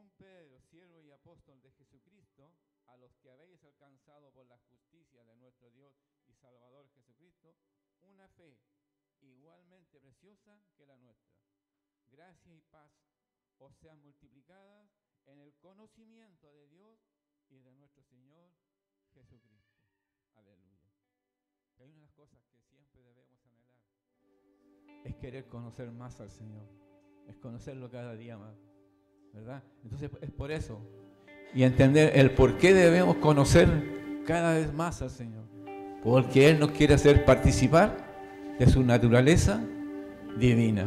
Simón Pedro, siervo y apóstol de Jesucristo, a los que habéis alcanzado por la justicia de nuestro Dios y Salvador Jesucristo, una fe igualmente preciosa que la nuestra. Gracia y paz os sean multiplicadas en el conocimiento de Dios y de nuestro Señor Jesucristo. Aleluya. Que hay una de las cosas que siempre debemos anhelar, es querer conocer más al Señor, es conocerlo cada día más, ¿verdad? Entonces es por eso, y entender el por qué debemos conocer cada vez más al Señor, porque Él nos quiere hacer participar de su naturaleza divina.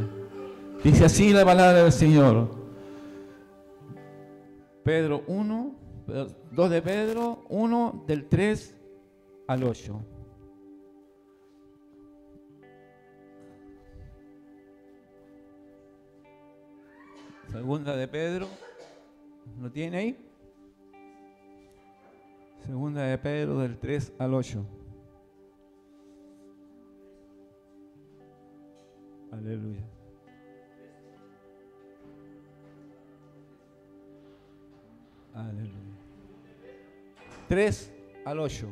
Dice así la palabra del Señor. Pedro 1, 2 de Pedro 1, del 3 al 8. Segunda de Pedro, ¿lo tiene ahí? Segunda de Pedro del 3 al 8. Aleluya. Aleluya. 3 al 8.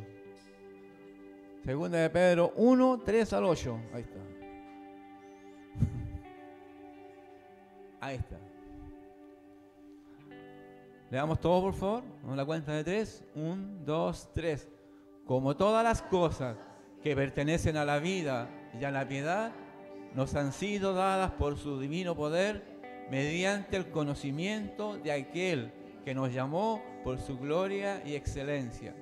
Segunda de Pedro 1, 3 al 8. Ahí está. Ahí está. Leamos todo, por favor. Vamos a la cuenta de 3. 1, 2, 3. Como todas las cosas que pertenecen a la vida y a la piedad, nos han sido dadas por su divino poder mediante el conocimiento de aquel que nos llamó por su gloria y excelencia,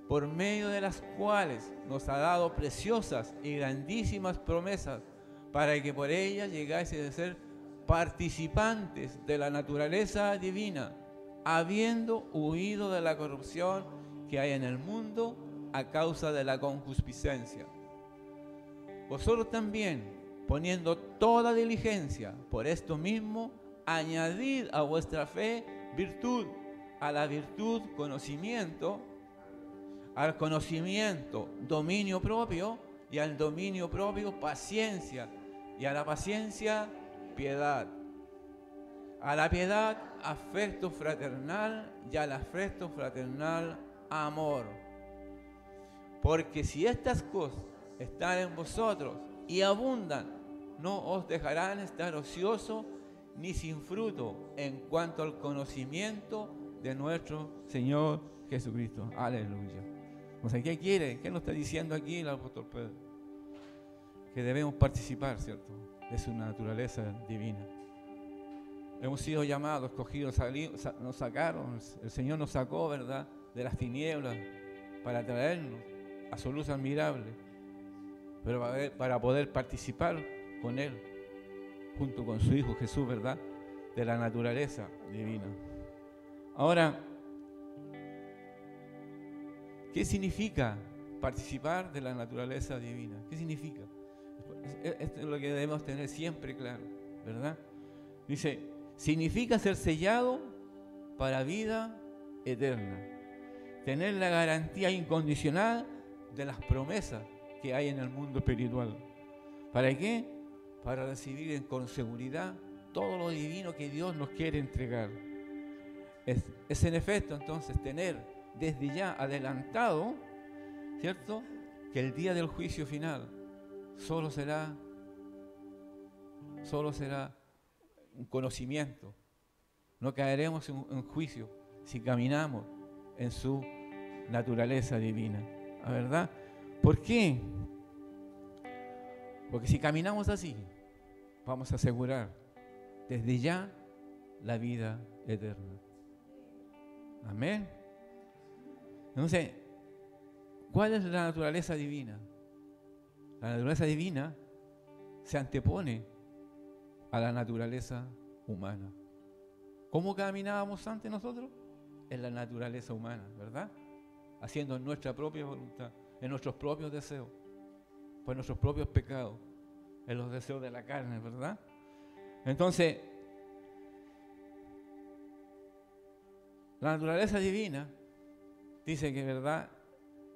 por medio de las cuales nos ha dado preciosas y grandísimas promesas, para que por ellas llegáis a ser participantes de la naturaleza divina, habiendo huido de la corrupción que hay en el mundo a causa de la concupiscencia. Vosotros también, poniendo toda diligencia por esto mismo, añadid a vuestra fe virtud, a la virtud conocimiento, al conocimiento dominio propio, y al dominio propio paciencia, y a la paciencia piedad, a la piedad afecto fraternal, y al afecto fraternal amor. Porque si estas cosas están en vosotros y abundan, no os dejarán estar ociosos ni sin fruto en cuanto al conocimiento de nuestro Señor Jesucristo. Aleluya. O sea, ¿qué quiere? ¿Qué nos está diciendo aquí el apóstol Pedro? Que debemos participar, ¿cierto?, de su naturaleza divina. Hemos sido llamados, escogidos, nos sacaron, el Señor nos sacó, ¿verdad?, de las tinieblas para traernos a su luz admirable, pero para poder participar con Él, junto con su Hijo Jesús, ¿verdad?, de la naturaleza divina. Ahora, ¿qué significa participar de la naturaleza divina? ¿Qué significa? Esto es lo que debemos tener siempre claro, ¿verdad? Dice, significa ser sellado para vida eterna, tener la garantía incondicional de las promesas que hay en el mundo espiritual. ¿Para qué? Para recibir con seguridad todo lo divino que Dios nos quiere entregar. Es en efecto entonces tener desde ya adelantado, ¿cierto?, que el día del juicio final solo será un conocimiento. No caeremos en juicio si caminamos en su naturaleza divina, ¿verdad? ¿Por qué? Porque si caminamos así, vamos a asegurar desde ya la vida eterna. Amén. Entonces, ¿cuál es la naturaleza divina? La naturaleza divina se antepone a la naturaleza humana. ¿Cómo caminábamos antes nosotros? En la naturaleza humana, ¿verdad? Haciendo nuestra propia voluntad, en nuestros propios deseos, por nuestros propios pecados, en los deseos de la carne, ¿verdad? Entonces, la naturaleza divina dice que, ¿verdad?,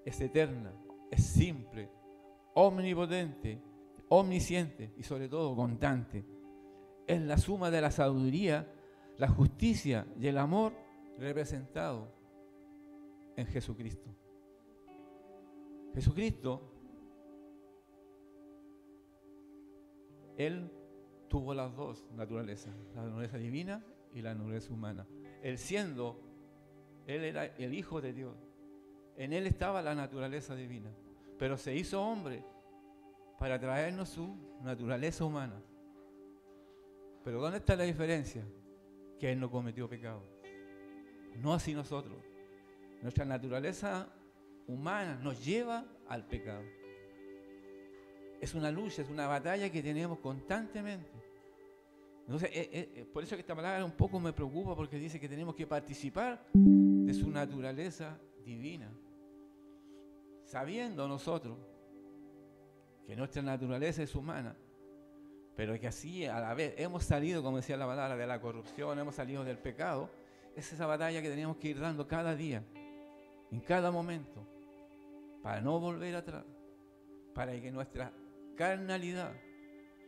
es eterna, es simple, omnipotente, omnisciente y sobre todo constante. Es la suma de la sabiduría la justicia y el amor representado en Jesucristo. Jesucristo, Él tuvo las dos naturalezas, la naturaleza divina y la naturaleza humana. Él era el Hijo de Dios. En Él estaba la naturaleza divina, pero se hizo hombre para traernos su naturaleza humana. Pero ¿dónde está la diferencia? Que Él no cometió pecado. No así nosotros. Nuestra naturaleza humana nos lleva al pecado. Es una lucha, es una batalla que tenemos constantemente. Entonces, por eso que esta palabra un poco me preocupa, porque dice que tenemos que participar de su naturaleza divina. Sabiendo nosotros que nuestra naturaleza es humana, pero que así a la vez hemos salido, como decía la palabra, de la corrupción, hemos salido del pecado. Es esa batalla que tenemos que ir dando cada día, en cada momento, para no volver atrás, para que nuestra carnalidad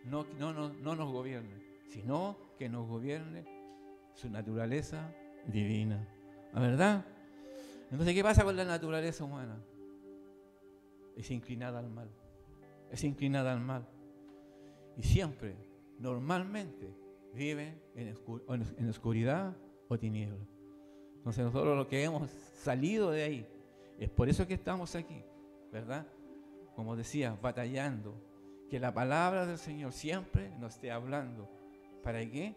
no nos gobierne, sino que nos gobierne su naturaleza divina. ¿La verdad? Entonces, ¿qué pasa con la naturaleza humana? Es inclinada al mal. Es inclinada al mal. Y siempre, normalmente, vive en oscuridad o tiniebla. Entonces nosotros lo que hemos salido de ahí, es por eso que estamos aquí, ¿verdad? Como decía, batallando, que la palabra del Señor siempre nos esté hablando. ¿Para qué?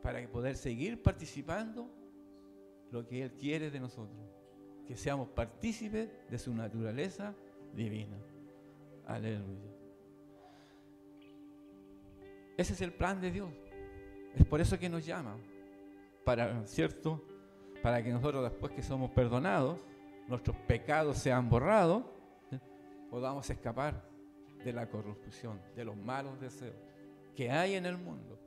Para poder seguir participando lo que Él quiere de nosotros, que seamos partícipes de su naturaleza divina. Aleluya. Ese es el plan de Dios. Es por eso que nos llama, ¿cierto? Para que nosotros, después que somos perdonados, nuestros pecados sean borrados, podamos escapar de la corrupción, de los malos deseos que hay en el mundo.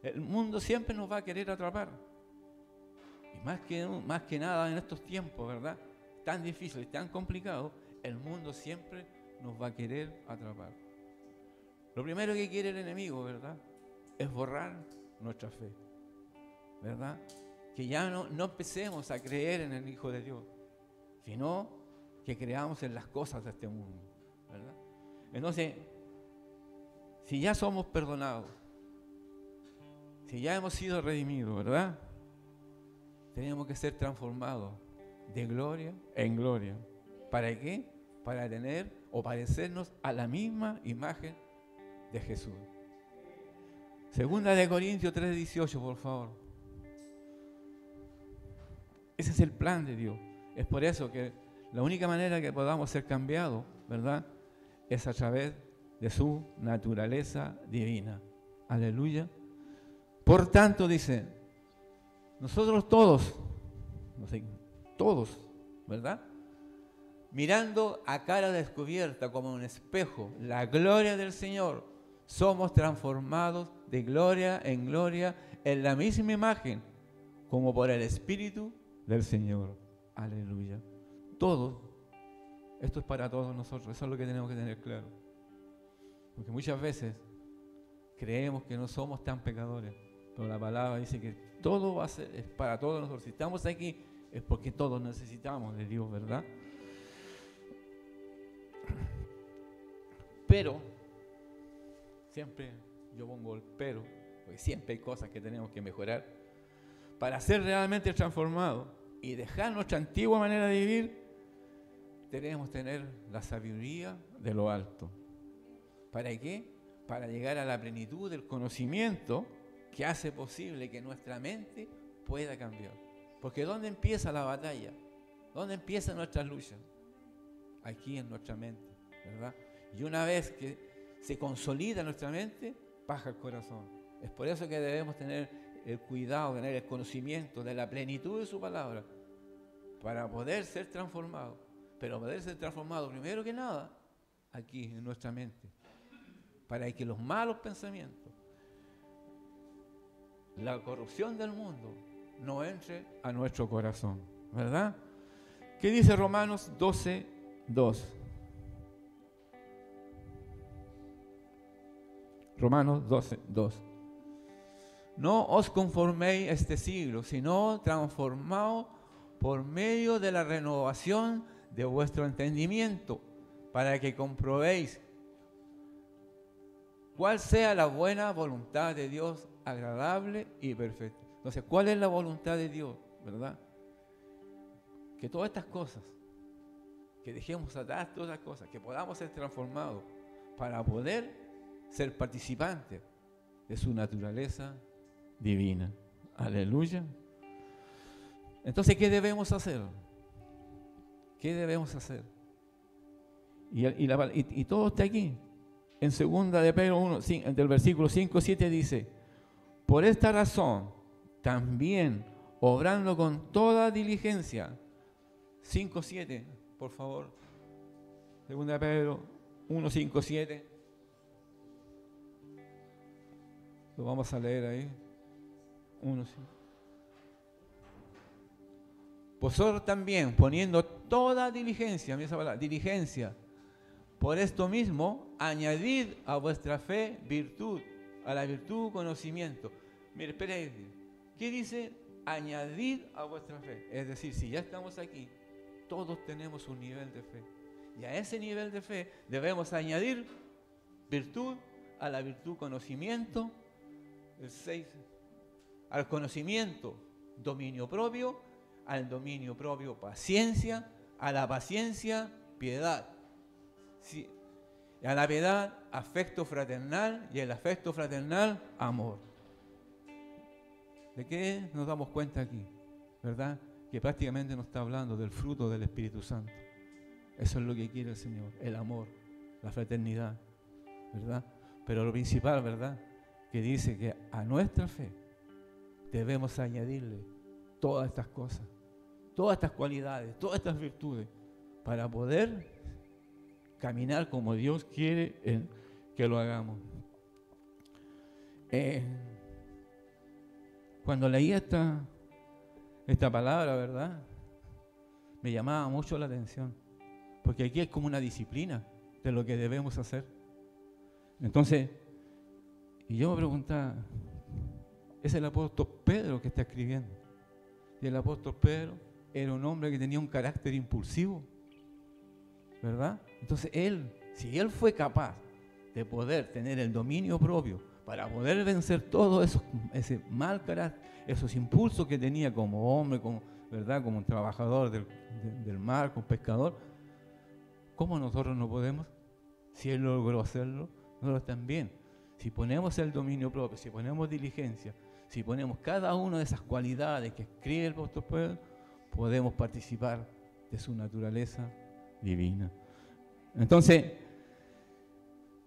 El mundo siempre nos va a querer atrapar. Y más que nada en estos tiempos, ¿verdad? Tan difíciles, tan complicados, el mundo siempre nos va a querer atrapar. Lo primero que quiere el enemigo, ¿verdad?, es borrar nuestra fe, ¿verdad? Que ya no empecemos a creer en el Hijo de Dios, sino que creamos en las cosas de este mundo, ¿verdad? Entonces, si ya somos perdonados, si ya hemos sido redimidos, ¿verdad?, tenemos que ser transformados de gloria en gloria. ¿Para qué? Para tener o parecernos a la misma imagen de Jesús. Segunda de Corintios 3:18, por favor. Ese es el plan de Dios. Es por eso que la única manera que podamos ser cambiados, ¿verdad?, es a través de su naturaleza divina. Aleluya. Por tanto, dice, nosotros todos, ¿verdad?, mirando a cara descubierta como un espejo la gloria del Señor, somos transformados de gloria en gloria en la misma imagen, como por el Espíritu del Señor. Aleluya. Todos, esto es para todos nosotros, eso es lo que tenemos que tener claro. Porque muchas veces creemos que no somos tan pecadores, pero la palabra dice que todo va a ser, es para todos nosotros. Si estamos aquí es porque todos necesitamos de Dios, ¿verdad? Pero, siempre yo pongo el pero, porque siempre hay cosas que tenemos que mejorar para ser realmente transformados y dejar nuestra antigua manera de vivir. Tenemos que tener la sabiduría de lo alto. ¿Para qué? Para llegar a la plenitud del conocimiento que hace posible que nuestra mente pueda cambiar. Porque ¿dónde empieza la batalla? ¿Dónde empieza nuestra lucha? Aquí en nuestra mente, ¿verdad? Y una vez que se consolida nuestra mente, baja el corazón. Es por eso que debemos tener el cuidado, tener el conocimiento de la plenitud de su palabra, para poder ser transformados. Pero poder ser transformados, primero que nada, aquí en nuestra mente, para que los malos pensamientos, la corrupción del mundo, no entre a nuestro corazón, ¿verdad? ¿Qué dice Romanos 12:2? Romanos 12:2. No os conforméis a este siglo, sino transformaos por medio de la renovación de vuestro entendimiento, para que comprobéis cuál sea la buena voluntad de Dios, agradable y perfecta. Entonces, ¿cuál es la voluntad de Dios? ¿Verdad? Que todas estas cosas, que dejemos atrás todas estas cosas, que podamos ser transformados para poder ser participantes de su naturaleza divina. Aleluya. Entonces, ¿qué debemos hacer? ¿Qué debemos hacer? Y todo está aquí. En 2 de Pedro 1, del versículo 5-7 dice: por esta razón, también obrando con toda diligencia. 5-7, por favor. 2 de Pedro 1, 5-7. Lo vamos a leer ahí. 1, 5. Vosotros también, poniendo toda diligencia, mira esa palabra, diligencia. Por esto mismo, añadid a vuestra fe virtud, a la virtud conocimiento. Mire, espere, ¿qué dice? Añadid a vuestra fe. Es decir, si ya estamos aquí, todos tenemos un nivel de fe. Y a ese nivel de fe debemos añadir virtud, a la virtud conocimiento. El 6, al conocimiento dominio propio, al dominio propio paciencia, a la paciencia piedad. Sí. A la piedad, afecto fraternal, y el afecto fraternal, amor. ¿De qué nos damos cuenta aquí? ¿Verdad? Que prácticamente nos está hablando del fruto del Espíritu Santo. Eso es lo que quiere el Señor, el amor, la fraternidad, ¿verdad? Pero lo principal, ¿verdad? Que dice que a nuestra fe debemos añadirle todas estas cosas, todas estas cualidades, todas estas virtudes, para poder caminar como Dios quiere que lo hagamos. Cuando leí esta palabra, ¿verdad? Me llamaba mucho la atención, porque aquí es como una disciplina de lo que debemos hacer. Entonces, y yo me preguntaba, es el apóstol Pedro que está escribiendo. Y el apóstol Pedro era un hombre que tenía un carácter impulsivo, ¿verdad? Entonces si él fue capaz de poder tener el dominio propio para poder vencer todo ese mal carácter, esos impulsos que tenía como hombre, ¿verdad? Como un trabajador del mar, como pescador, ¿cómo nosotros no podemos? Si él logró hacerlo, nosotros también. Si ponemos el dominio propio, si ponemos diligencia, si ponemos cada una de esas cualidades que escribe el apóstol Pedro, podemos participar de su naturaleza divina. Entonces,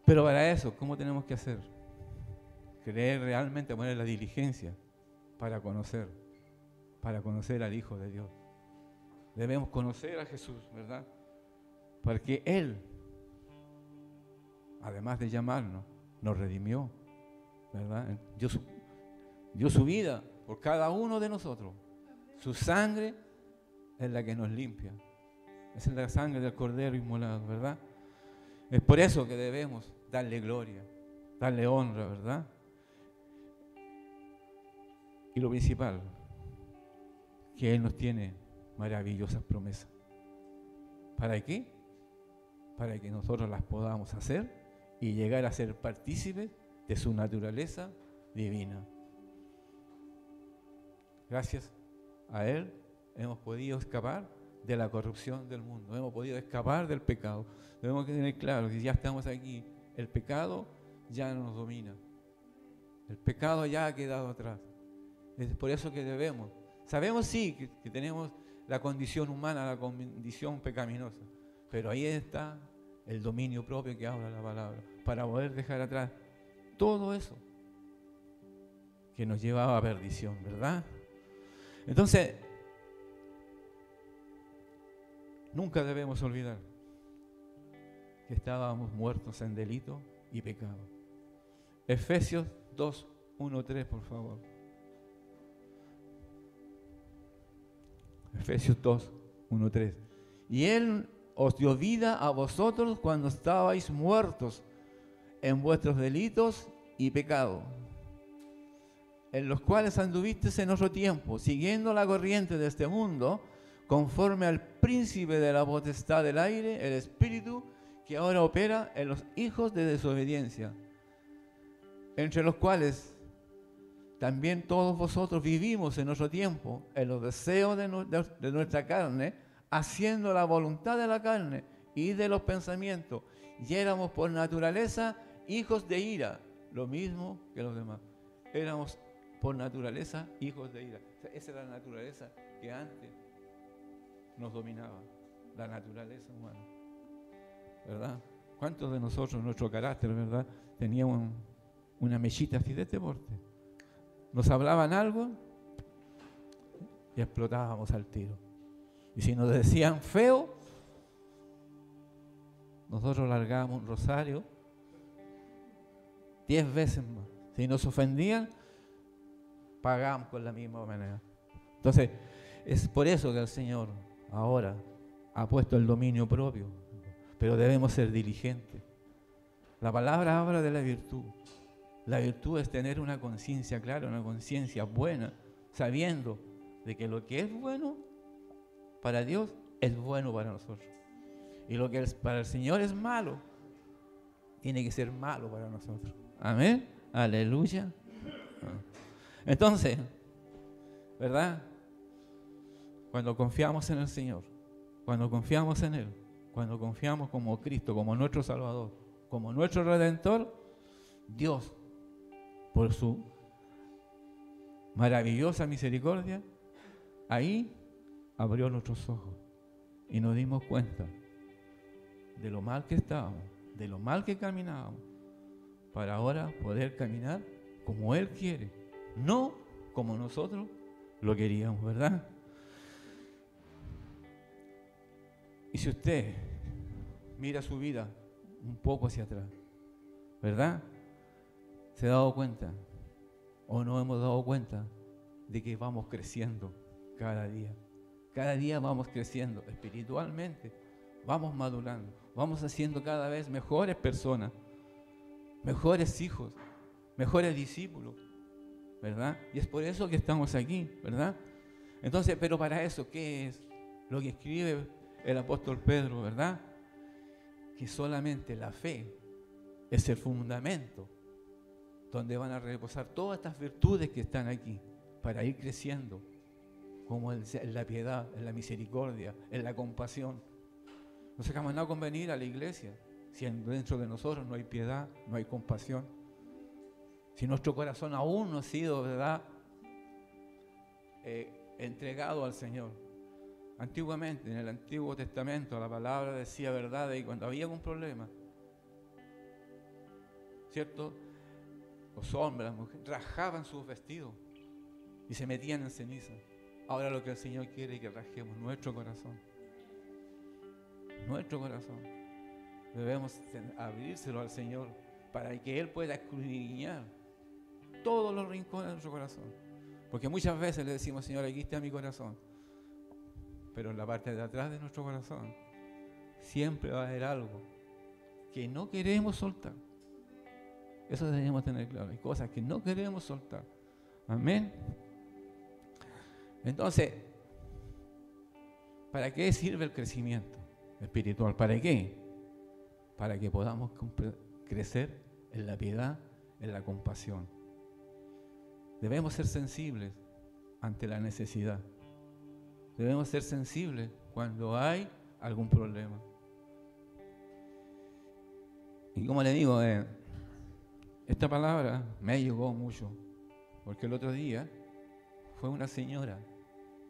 pero para eso, ¿cómo tenemos que hacer? Creer realmente, poner la diligencia para conocer al Hijo de Dios. Debemos conocer a Jesús, ¿verdad? Porque Él, además de llamarnos, nos redimió, ¿verdad? Dio su vida por cada uno de nosotros. Su sangre es la que nos limpia. Esa es la sangre del Cordero inmolado, ¿verdad? Es por eso que debemos darle gloria, darle honra, ¿verdad? Y lo principal, que Él nos tiene maravillosas promesas. ¿Para qué? Para que nosotros las podamos hacer y llegar a ser partícipes de su naturaleza divina. Gracias a Él hemos podido escapar de la corrupción del mundo, hemos podido escapar del pecado. Debemos tener claro que ya estamos aquí, el pecado ya no nos domina, el pecado ya ha quedado atrás. Es por eso que debemos, sabemos sí que tenemos la condición humana, la condición pecaminosa, pero ahí está el dominio propio que habla la palabra, para poder dejar atrás todo eso que nos llevaba a perdición, ¿verdad? Entonces, nunca debemos olvidar que estábamos muertos en delito y pecado. Efesios 2, 1, 3, por favor. Efesios 2, 1, 3. Y Él os dio vida a vosotros cuando estabais muertos en vuestros delitos y pecados, en los cuales anduvisteis en otro tiempo, siguiendo la corriente de este mundo, conforme al príncipe de la potestad del aire, el espíritu que ahora opera en los hijos de desobediencia, entre los cuales también todos vosotros vivimos en otro tiempo, en los deseos de nuestra carne, haciendo la voluntad de la carne y de los pensamientos, y éramos por naturaleza hijos de ira, lo mismo que los demás. Éramos por naturaleza hijos de ira. O sea, esa era la naturaleza que antes nos dominaba, la naturaleza humana, ¿verdad? ¿Cuántos de nosotros, nuestro carácter, verdad, teníamos una mechita así de este porte? Nos hablaban algo y explotábamos al tiro. Y si nos decían feo, nosotros largábamos un rosario 10 veces más. Si nos ofendían, pagábamos con la misma manera. Entonces, es por eso que el Señor ahora ha puesto el dominio propio, pero debemos ser diligentes. La palabra habla de la virtud. La virtud es tener una conciencia clara, una conciencia buena, sabiendo de que lo que es bueno para Dios es bueno para nosotros. Y lo que para el Señor es malo, tiene que ser malo para nosotros. Amén. Aleluya. Entonces, ¿verdad? Cuando confiamos en el Señor, cuando confiamos en Él, cuando confiamos como Cristo, como nuestro Salvador, como nuestro Redentor, Dios, por su maravillosa misericordia, ahí abrió nuestros ojos y nos dimos cuenta de lo mal que estábamos, de lo mal que caminábamos, para ahora poder caminar como Él quiere, no como nosotros lo queríamos, ¿verdad? Y si usted mira su vida un poco hacia atrás, ¿verdad? ¿Se ha dado cuenta o no hemos dado cuenta de que vamos creciendo cada día? Cada día vamos creciendo espiritualmente, vamos madurando, vamos haciendo cada vez mejores personas, mejores hijos, mejores discípulos, ¿verdad? Y es por eso que estamos aquí, ¿verdad? Entonces, pero para eso, ¿qué es lo que escribe el apóstol Pedro, verdad? Que solamente la fe es el fundamento donde van a reposar todas estas virtudes que están aquí para ir creciendo, como en la piedad, en la misericordia, en la compasión. No sacamos nada con venir a la iglesia si dentro de nosotros no hay piedad, no hay compasión. Si nuestro corazón aún no ha sido, ¿verdad?, entregado al Señor. Antiguamente, en el Antiguo Testamento, la palabra decía verdad y cuando había algún problema, ¿cierto?, los hombres, las mujeres, rajaban sus vestidos y se metían en ceniza. Ahora lo que el Señor quiere es que rajemos nuestro corazón. Nuestro corazón. Debemos abrírselo al Señor para que Él pueda escudriñar todos los rincones de nuestro corazón. Porque muchas veces le decimos, Señor, aquí está mi corazón. Pero en la parte de atrás de nuestro corazón siempre va a haber algo que no queremos soltar. Eso debemos tener claro. Hay cosas que no queremos soltar. Amén. Entonces, ¿para qué sirve el crecimiento espiritual? ¿Para qué? Para que podamos crecer en la piedad, en la compasión. Debemos ser sensibles ante la necesidad. Debemos ser sensibles cuando hay algún problema. Y como le digo, esta palabra me llegó mucho, porque el otro día fue una señora,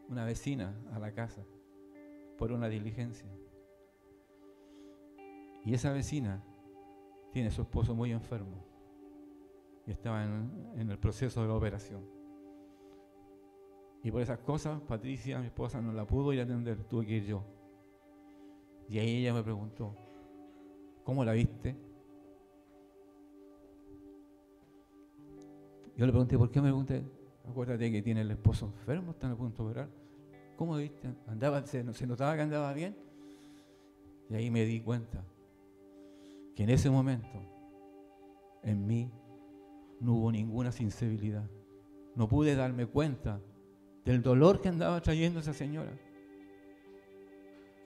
una vecina a la casa, por una diligencia. Y esa vecina tiene a su esposo muy enfermo y estaba en el proceso de la operación. Y por esas cosas, Patricia, mi esposa, no la pudo ir a atender, tuve que ir yo. Y ahí ella me preguntó, ¿cómo la viste? Yo le pregunté, ¿por qué me pregunté? Acuérdate que tiene el esposo enfermo, están a punto de operar. ¿Cómo viste? ¿Se notaba que andaba bien? Y ahí me di cuenta que en ese momento en mí no hubo ninguna sensibilidad. no pude darme cuenta del dolor que andaba trayendo esa señora.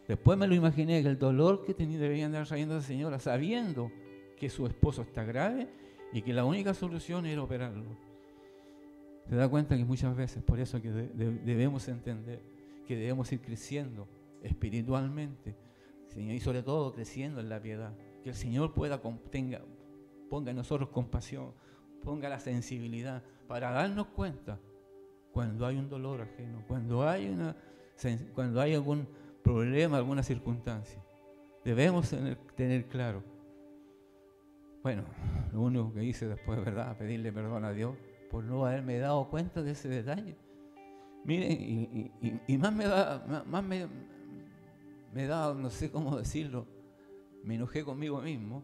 Después me lo imaginé, que el dolor que debía andar trayendo esa señora, sabiendo que su esposo está grave y que la única solución era operarlo. Se da cuenta que muchas veces, por eso que debemos entender que debemos ir creciendo espiritualmente, Señor, y sobre todo creciendo en la piedad. Que el Señor ponga en nosotros compasión, ponga la sensibilidad para darnos cuenta cuando hay un dolor ajeno, cuando hay algún problema, alguna circunstancia. Debemos tener claro. Bueno, lo único que hice después, ¿verdad?, pedirle perdón a Dios por no haberme dado cuenta de ese detalle. Miren, y más me da, no sé cómo decirlo, me enojé conmigo mismo.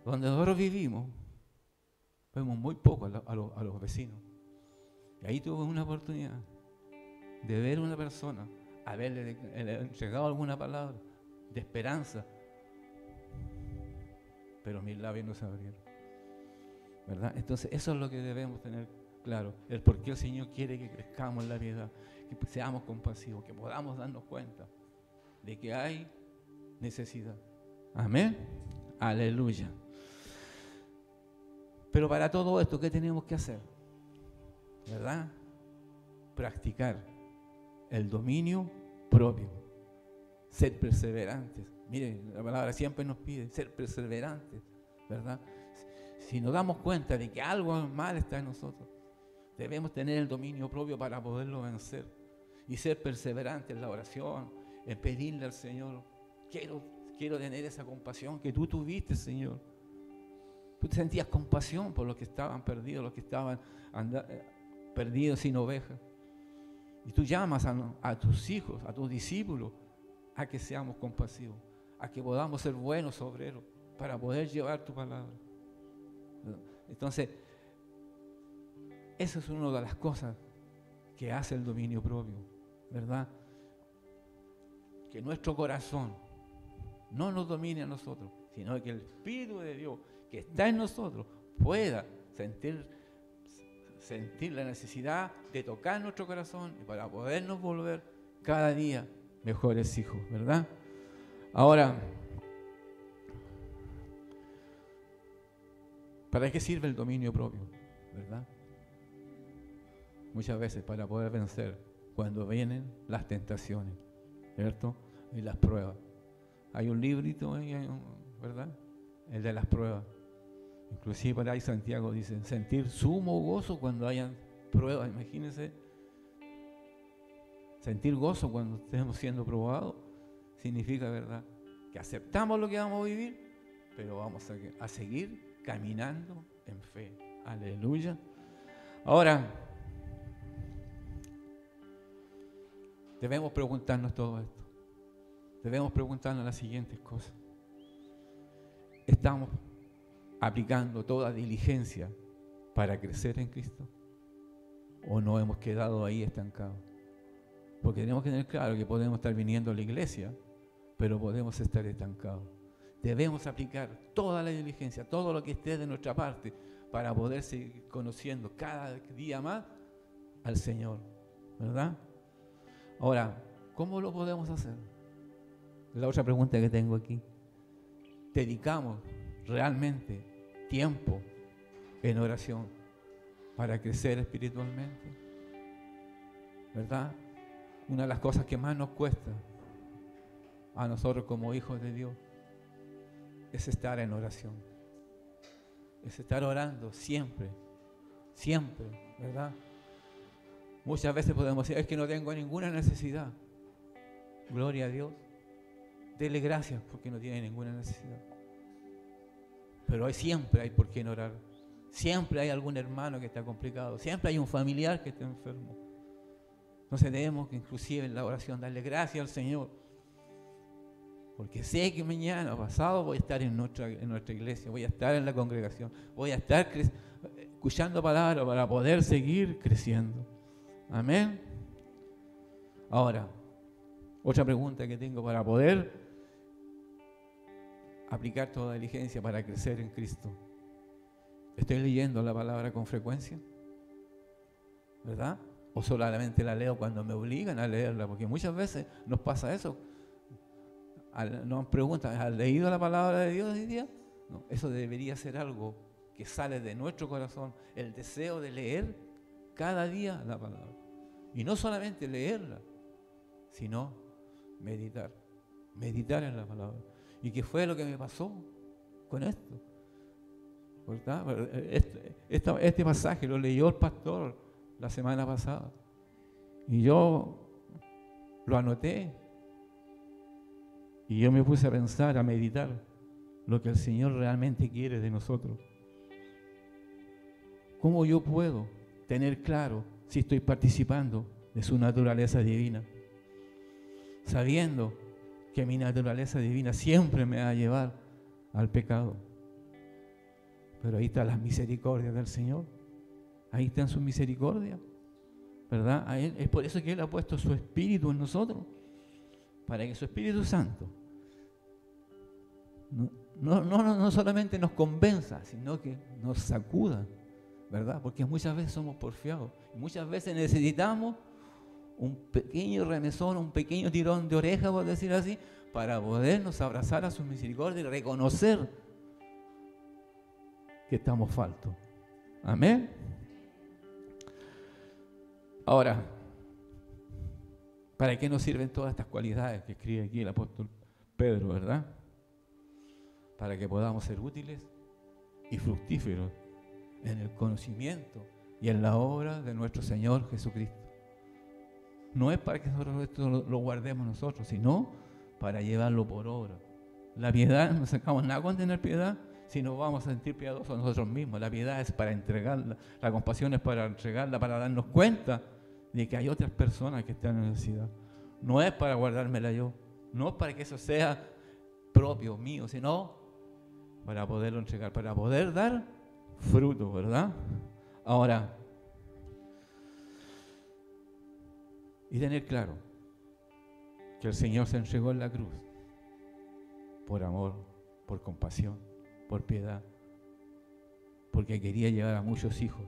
Donde nosotros vivimos, vemos muy poco a los vecinos. Y ahí tuve una oportunidad de ver a una persona, haberle entregado alguna palabra de esperanza, pero mis labios no se abrieron, ¿verdad? Entonces eso es lo que debemos tener claro, el por qué el Señor quiere que crezcamos en la piedad, que seamos compasivos, que podamos darnos cuenta de que hay necesidad. Amén. Aleluya. Pero para todo esto, ¿qué tenemos que hacer? ¿Verdad? Practicar el dominio propio. Ser perseverantes. Miren, la palabra siempre nos pide ser perseverantes, ¿verdad? Si nos damos cuenta de que algo mal está en nosotros, debemos tener el dominio propio para poderlo vencer. Y ser perseverantes en la oración, en pedirle al Señor, quiero tener esa compasión que tú tuviste, Señor. Tú te sentías compasión por los que estaban perdidos, los que estaban perdidos sin ovejas. Y tú llamas a tus hijos, a tus discípulos, a que seamos compasivos, a que podamos ser buenos obreros para poder llevar tu palabra. Entonces, eso es una de las cosas que hace el dominio propio, ¿verdad? Que nuestro corazón no nos domine a nosotros, sino que el Espíritu de Dios que está en nosotros pueda sentir la necesidad de tocar nuestro corazón y para podernos volver cada día mejores hijos, ¿verdad? Ahora, ¿para qué sirve el dominio propio? ¿Verdad? Muchas veces para poder vencer cuando vienen las tentaciones, ¿cierto? Y las pruebas. Hay un librito ahí, ¿verdad? El de las pruebas. Inclusive por ahí Santiago dice, sentir sumo gozo cuando hayan pruebas. Imagínense, sentir gozo cuando estemos siendo probados significa, ¿verdad?, que aceptamos lo que vamos a vivir, pero vamos a seguir caminando en fe. Aleluya. Ahora, debemos preguntarnos todo esto. Debemos preguntarnos las siguientes cosas. ¿Estamos aplicando toda diligencia para crecer en Cristo? ¿O no hemos quedado ahí estancados? Porque tenemos que tener claro que podemos estar viniendo a la iglesia, pero podemos estar estancados. Debemos aplicar toda la diligencia, todo lo que esté de nuestra parte, para poder seguir conociendo cada día más al Señor, ¿verdad? Ahora, ¿cómo lo podemos hacer? La otra pregunta que tengo aquí. ¿Dedicamos realmente tiempo en oración para crecer espiritualmente? ¿Verdad? Una de las cosas que más nos cuesta a nosotros como hijos de Dios es estar en oración. Es estar orando siempre, siempre, ¿verdad? Muchas veces podemos decir, es que no tengo ninguna necesidad. Gloria a Dios. Dele gracias porque no tiene ninguna necesidad. Pero siempre hay por qué orar. Siempre hay algún hermano que está complicado. Siempre hay un familiar que está enfermo. Entonces debemos que inclusive en la oración darle gracias al Señor. Porque sé que mañana, pasado, voy a estar en nuestra iglesia, voy a estar en la congregación, voy a estar escuchando palabras para poder seguir creciendo. Amén. Ahora, otra pregunta que tengo para poder aplicar toda diligencia para crecer en Cristo. ¿Estoy leyendo la palabra con frecuencia? ¿verdad? O solamente la leo cuando me obligan a leerla, porque muchas veces nos pasa eso. Nos preguntan, ¿has leído la palabra de Dios hoy día? No, eso debería ser algo que sale de nuestro corazón, el deseo de leer cada día la palabra. Y no solamente leerla, sino meditar en la palabra. ¿Y qué fue lo que me pasó con esto? ¿Verdad? Este pasaje lo leyó el pastor la semana pasada y yo lo anoté y yo me puse a pensar, a meditar lo que el Señor realmente quiere de nosotros. ¿Cómo yo puedo tener claro si estoy participando de su naturaleza divina? Sabiendo que mi naturaleza divina siempre me va a llevar al pecado. Pero ahí está la misericordia del Señor. Ahí está en su misericordia, ¿verdad? Es por eso que Él ha puesto su Espíritu en nosotros, para que su Espíritu Santo no solamente nos convenza, sino que nos sacuda, ¿verdad? Porque muchas veces somos porfiados, y muchas veces necesitamos un pequeño remesón, un pequeño tirón de oreja, por decir así, para podernos abrazar a su misericordia y reconocer que estamos faltos. Amén. Ahora, ¿para qué nos sirven todas estas cualidades que escribe aquí el apóstol Pedro, verdad? Para que podamos ser útiles y fructíferos en el conocimiento y en la obra de nuestro Señor Jesucristo. No es para que nosotros esto lo guardemos nosotros, sino para llevarlo por obra. La piedad, no sacamos nada con tener piedad, si nos vamos a sentir piadosos nosotros mismos. La piedad es para entregarla, la compasión es para entregarla, para darnos cuenta de que hay otras personas que están en necesidad. No es para guardármela yo, no es para que eso sea propio mío, sino para poderlo entregar, para poder dar fruto, ¿verdad? Ahora, y tener claro que el Señor se entregó en la cruz por amor, por compasión, por piedad, porque quería llevar a muchos hijos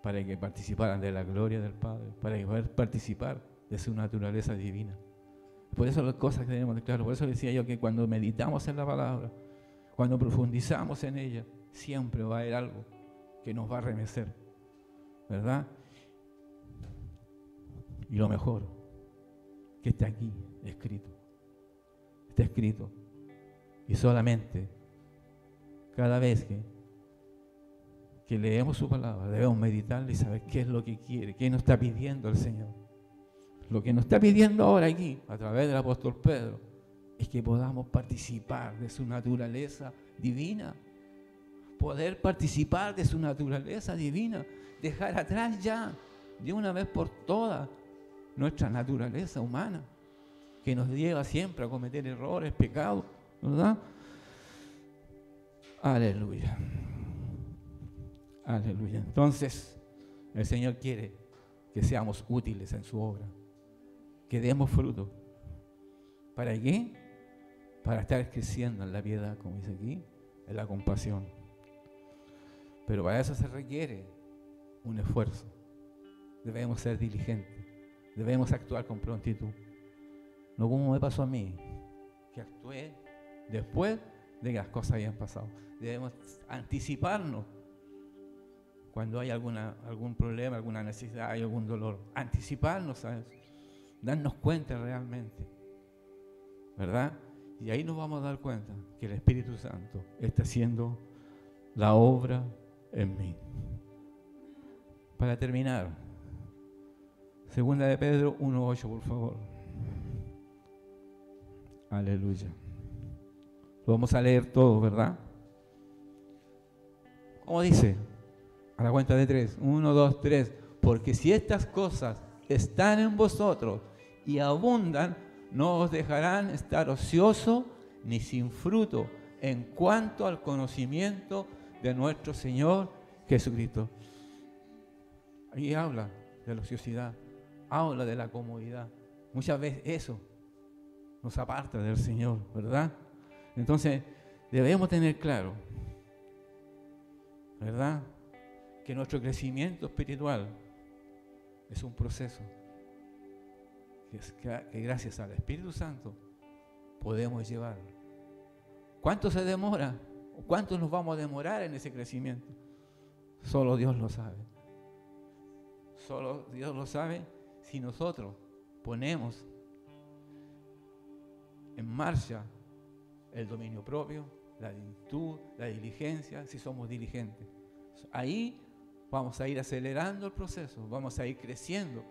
para que participaran de la gloria del Padre, para poder participar de su naturaleza divina. Por eso las cosas que tenemos de claro, por eso decía yo que cuando meditamos en la palabra, cuando profundizamos en ella, siempre va a haber algo que nos va a remecer, ¿verdad? Y lo mejor, que está aquí escrito. Está escrito. Y solamente cada vez que leemos su palabra, debemos meditarla y saber qué es lo que quiere, qué nos está pidiendo el Señor. Lo que nos está pidiendo ahora aquí, a través del apóstol Pedro, es que podamos participar de su naturaleza divina. Poder participar de su naturaleza divina. Dejar atrás ya, de una vez por todas, nuestra naturaleza humana, que nos lleva siempre a cometer errores, pecados, ¿verdad? Aleluya. Aleluya. Entonces, el Señor quiere que seamos útiles en su obra, que demos fruto. ¿Para qué? Para estar creciendo en la piedad, como dice aquí, en la compasión. Pero para eso se requiere un esfuerzo. Debemos ser diligentes, debemos actuar con prontitud. No como me pasó a mí, que actué después de que las cosas habían pasado. Debemos anticiparnos cuando hay algún problema, alguna necesidad, hay algún dolor. Anticiparnos a eso, darnos cuenta realmente, ¿verdad? Y ahí nos vamos a dar cuenta que el Espíritu Santo está haciendo la obra en mí. Para terminar, 2 de Pedro 1:8, por favor. Aleluya. Lo vamos a leer todo, ¿verdad? ¿Cómo dice? A la cuenta de 3. 1, 2, 3. Porque si estas cosas están en vosotros y abundan, no os dejarán estar ociosos ni sin fruto en cuanto al conocimiento de nuestro Señor Jesucristo. Ahí habla de la ociosidad, habla de la comodidad. Muchas veces eso nos aparta del Señor, ¿verdad? Entonces, debemos tener claro, ¿verdad?, que nuestro crecimiento espiritual Es un proceso que gracias al Espíritu Santo podemos llevar. ¿Cuánto se demora? ¿Cuánto nos vamos a demorar en ese crecimiento? Solo Dios lo sabe. Solo Dios lo sabe si nosotros ponemos en marcha el dominio propio, la virtud, la diligencia, si somos diligentes. Ahí vamos a ir acelerando el proceso, vamos a ir creciendo.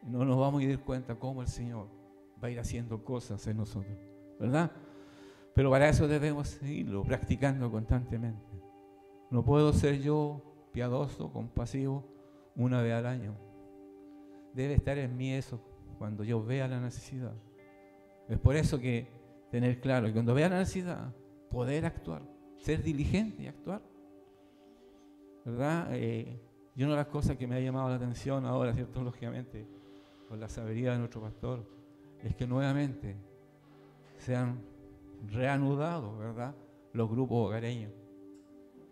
No nos vamos a dar cuenta cómo el Señor va a ir haciendo cosas en nosotros, ¿verdad? Pero para eso debemos seguirlo practicando constantemente. No puedo ser yo piadoso, compasivo, una vez al año. Debe estar en mí eso cuando yo vea la necesidad. Es por eso que tener claro que cuando vea la necesidad, poder actuar, ser diligente y actuar. ¿Verdad? Y una de las cosas que me ha llamado la atención ahora, ¿cierto? Lógicamente, con la sabiduría de nuestro pastor, es que nuevamente se han reanudado, ¿verdad?, los grupos hogareños.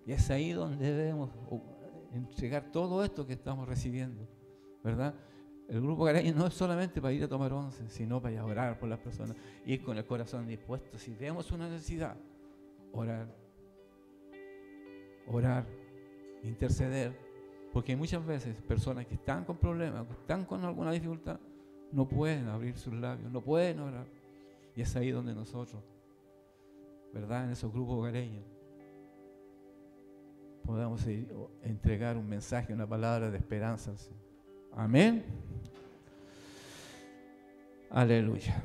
Y es ahí donde debemos entregar todo esto que estamos recibiendo, ¿verdad? El grupo hogareño no es solamente para ir a tomar once, sino para ir a orar por las personas, ir con el corazón dispuesto. Si vemos una necesidad, orar, interceder, porque muchas veces personas que están con problemas, que están con alguna dificultad, no pueden abrir sus labios, no pueden orar. Y es ahí donde nosotros, ¿verdad?, en esos grupos hogareños, podamos entregar un mensaje, una palabra de esperanza al Señor. Amén. Aleluya.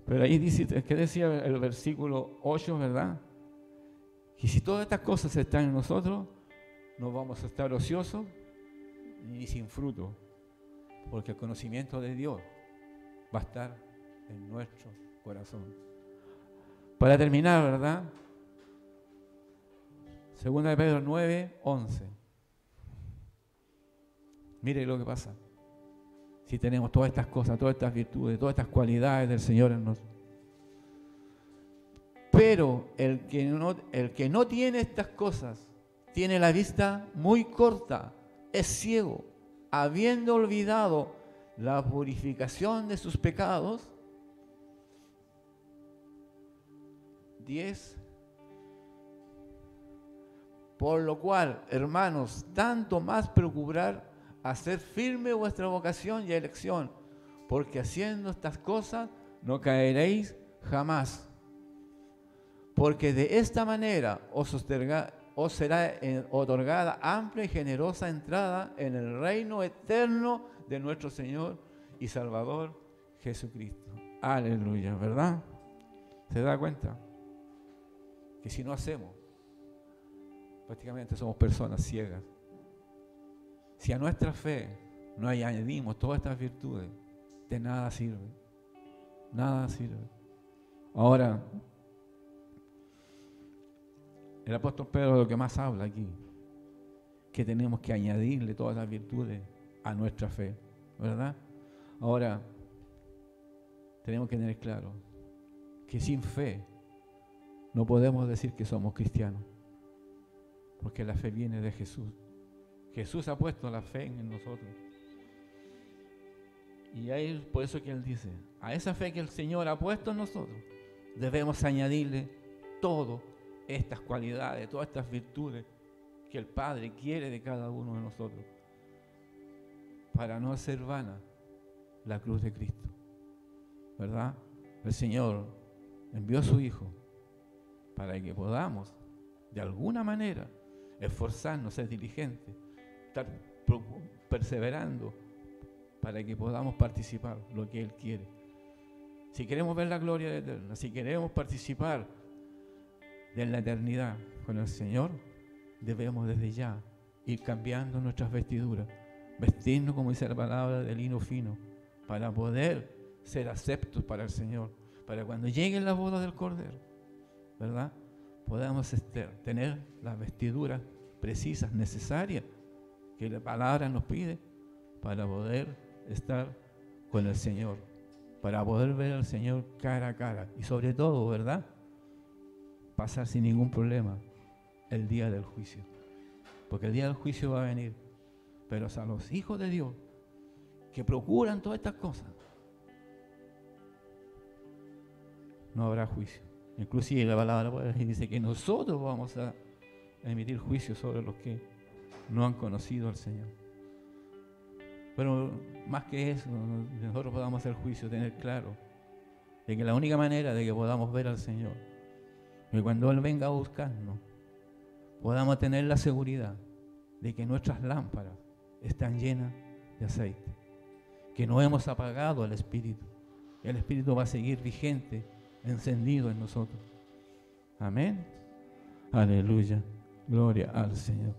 Pero ahí dice, ¿qué decía el versículo 8, verdad? Que si todas estas cosas están en nosotros, no vamos a estar ociosos ni sin fruto, porque el conocimiento de Dios va a estar en nuestro corazón. Para terminar, ¿verdad? Segunda de Pedro 9:11. Mire lo que pasa. Si tenemos todas estas cosas, todas estas virtudes, todas estas cualidades del Señor en nosotros. Pero el que no tiene estas cosas, tiene la vista muy corta, es ciego, habiendo olvidado la purificación de sus pecados. 10. Por lo cual, hermanos, tanto más procurar hacer firme vuestra vocación y elección, porque haciendo estas cosas no caeréis jamás. Porque de esta manera os será otorgada amplia y generosa entrada en el reino eterno de nuestro Señor y Salvador Jesucristo. Aleluya, ¿verdad? ¿Se da cuenta? Que si no hacemos, prácticamente somos personas ciegas. Si a nuestra fe no añadimos todas estas virtudes, de nada sirve. Nada sirve. Ahora, el apóstol Pedro lo que más habla aquí, que tenemos que añadirle todas las virtudes a nuestra fe, ¿verdad? Ahora, tenemos que tener claro que sin fe no podemos decir que somos cristianos, porque la fe viene de Jesús. Jesús ha puesto la fe en nosotros. Y es por eso que Él dice, a esa fe que el Señor ha puesto en nosotros, debemos añadirle todas estas cualidades, todas estas virtudes que el Padre quiere de cada uno de nosotros, para no hacer vana la cruz de Cristo, ¿verdad? El Señor envió a su Hijo para que podamos, de alguna manera, esforzarnos, ser diligentes, estar perseverando, para que podamos participar lo que Él quiere. Si queremos ver la gloria eterna, si queremos participar de la eternidad con el Señor, debemos desde ya ir cambiando nuestras vestiduras, vestirnos, como dice la palabra, de lino fino, para poder ser aceptos para el Señor, para cuando lleguen las bodas del Cordero, ¿verdad?, podamos tener las vestiduras precisas, necesarias, que la palabra nos pide para poder estar con el Señor, para poder ver al Señor cara a cara y sobre todo, ¿verdad?, pasar sin ningún problema el día del juicio, porque el día del juicio va a venir Pero a los hijos de Dios que procuran todas estas cosas, no habrá juicio. Inclusive la palabra dice que nosotros vamos a emitir juicio sobre los que no han conocido al Señor. Pero más que eso, nosotros podamos hacer juicio, tener claro de que la única manera de que podamos ver al Señor, que cuando Él venga a buscarnos, podamos tener la seguridad de que nuestras lámparas están llenas de aceite, que no hemos apagado el Espíritu, que el Espíritu va a seguir vigente, encendido en nosotros. Amén. Aleluya. Gloria al Señor.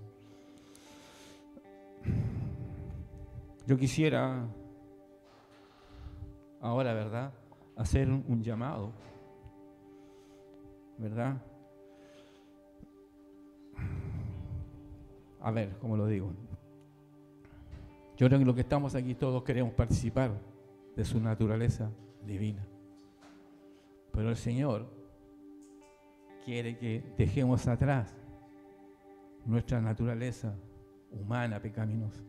Yo quisiera ahora, ¿verdad?, hacer un llamado, ¿verdad? A ver, ¿cómo lo digo? Yo creo que los que estamos aquí todos queremos participar de su naturaleza divina. Pero el Señor quiere que dejemos atrás nuestra naturaleza humana, pecaminosa.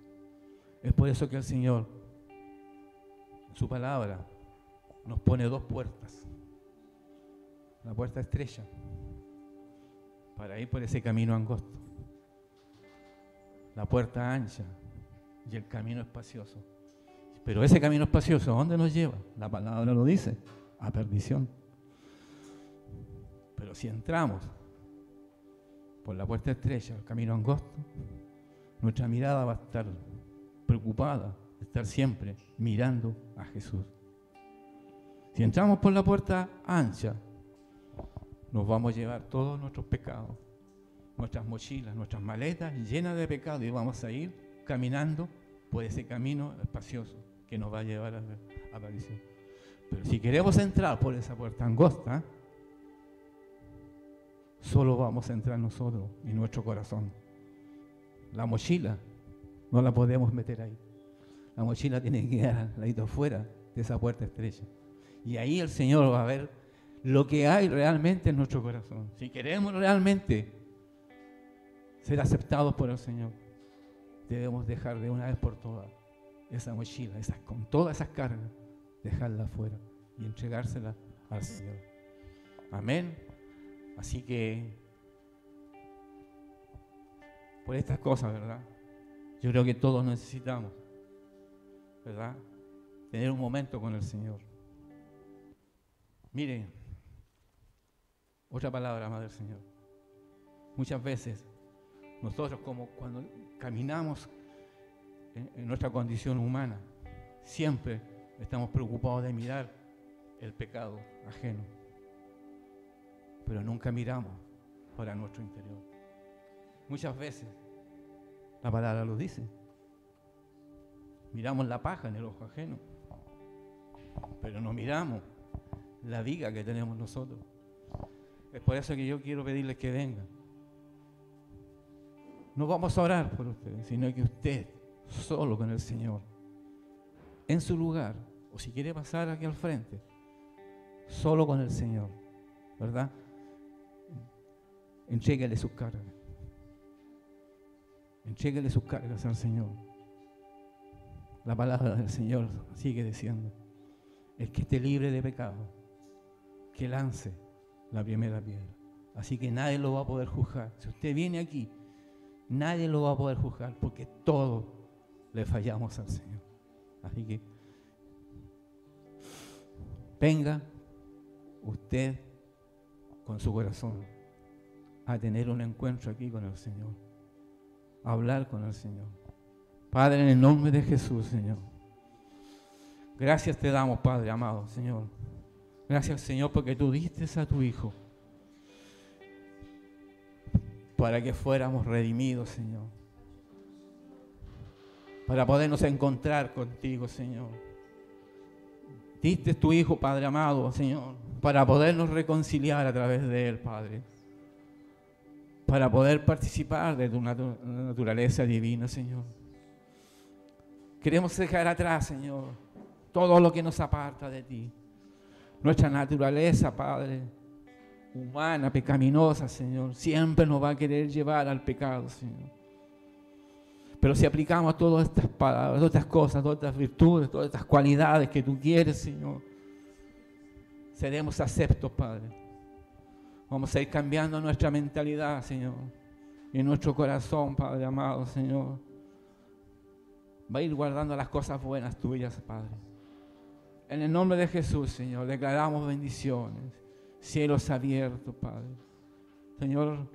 Es por eso que el Señor, en su palabra, nos pone dos puertas. La puerta estrecha, para ir por ese camino angosto. La puerta ancha y el camino espacioso. Pero ese camino espacioso, ¿a dónde nos lleva? La palabra lo dice, a perdición. Pero si entramos por la puerta estrecha, el camino angosto, nuestra mirada va a estar preocupada, estar siempre mirando a Jesús. Si entramos por la puerta ancha, nos vamos a llevar todos nuestros pecados, nuestras mochilas, nuestras maletas llenas de pecado, y vamos a ir caminando por ese camino espacioso que nos va a llevar a la perdición. Pero si queremos entrar por esa puerta angosta, solo vamos a entrar nosotros y nuestro corazón. La mochila no la podemos meter ahí. La mochila tiene que quedar al ladito afuera de esa puerta estrecha. Y ahí el Señor va a ver lo que hay realmente en nuestro corazón. Si queremos realmente ser aceptados por el Señor, debemos dejar de una vez por todas esa mochila, con todas esas cargas, dejarla afuera y entregársela al Señor. Amén. Así que, por estas cosas, ¿verdad?, yo creo que todos necesitamos, ¿verdad?, tener un momento con el Señor. Mire, otra palabra más del Señor. Muchas veces, nosotros como cuando caminamos en nuestra condición humana, siempre estamos preocupados de mirar el pecado ajeno, pero nunca miramos para nuestro interior. Muchas veces, la palabra lo dice, miramos la paja en el ojo ajeno, pero no miramos la viga que tenemos nosotros. Es por eso que yo quiero pedirles que vengan. No vamos a orar por ustedes, sino que usted, solo con el Señor, en su lugar, o si quiere pasar aquí al frente, solo con el Señor, ¿verdad?, entréguele sus cargas. Entréguele sus cargas al Señor. La palabra del Señor sigue diciendo: el que esté libre de pecado, que lance la primera piedra. Así que nadie lo va a poder juzgar. Si usted viene aquí, nadie lo va a poder juzgar, porque todos le fallamos al Señor. Así que venga usted con su corazón a tener un encuentro aquí con el Señor, a hablar con el Señor. Padre, en el nombre de Jesús, Señor, gracias te damos, Padre amado, Señor. Gracias, Señor, porque tú diste a tu Hijo para que fuéramos redimidos, Señor, para podernos encontrar contigo, Señor. Diste tu Hijo, Padre amado, Señor, para podernos reconciliar a través de Él, Padre, para poder participar de tu naturaleza divina, Señor. Queremos dejar atrás, Señor, todo lo que nos aparta de ti. Nuestra naturaleza, Padre, humana, pecaminosa, Señor, siempre nos va a querer llevar al pecado, Señor. Pero si aplicamos todas estas palabras, todas estas cosas, todas estas virtudes, todas estas cualidades que tú quieres, Señor, seremos aceptos, Padre. Vamos a ir cambiando nuestra mentalidad, Señor, y nuestro corazón, Padre amado, Señor. Va a ir guardando las cosas buenas tuyas, Padre. En el nombre de Jesús, Señor, declaramos bendiciones, cielos abiertos, Padre. Señor,